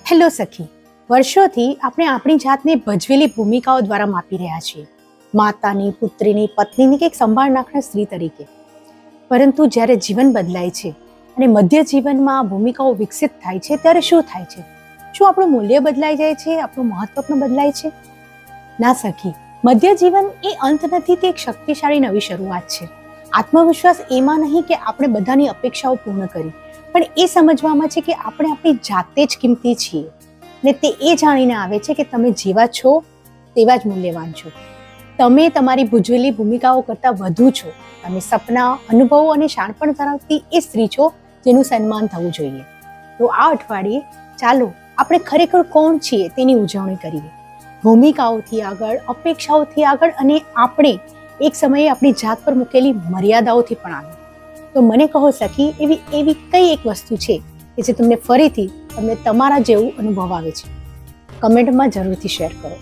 Hello સખી, વર્ષોથી આપણે આપણી જાતને ભજવેલી ભૂમિકાઓ દ્વારા માપી રહ્યા છીએ, માતાની, પુત્રીની, પત્નીની કે એક સંભાળ નાખનાર સ્ત્રી તરીકે. પરંતુ જ્યારે જીવન બદલાય છે અને મધ્ય જીવનમાં આ ભૂમિકાઓ વિકસિત થાય છે ત્યારે શું થાય છે? શું આપણું મૂલ્ય બદલાઈ જાય છે? આપણું મહત્વ પણ બદલાય છે? ના સખી, મધ્ય જીવન એ અંત નથી, તે એક શક્તિશાળી નવી શરૂઆત છે. આત્મવિશ્વાસ એમાં નહીં કે આપણે બધાની અપેક્ષાઓ પૂર્ણ કરી, પણ એ સમજવામાં છે કે આપણે આપણી જાતે જ કિંમતી છીએ, ને તે એ જાણીને આવે છે કે તમે જેવા છો તેવા જ મૂલ્યવાન છો. તમે તમારી ભજવેલી ભૂમિકાઓ કરતાં વધુ છો. તમે સપના, અનુભવો અને શાણપણ ધરાવતી એ સ્ત્રી છો જેનું સન્માન થવું જોઈએ. તો આ અઠવાડિયે ચાલો આપણે ખરેખર કોણ છીએ તેની ઉજવણી કરીએ, ભૂમિકાઓથી આગળ, અપેક્ષાઓથી આગળ, અને આપણે એક સમયે આપણી જાત પર મૂકેલી મર્યાદાઓથી પણ આગળ. તો મને કહો સખી, એવી કઈ એક વસ્તુ છે કે જે તમને ફરીથી તમારા જેવું અનુભવ આવે છે? કમેન્ટમાં જરૂરથી શેર કરો.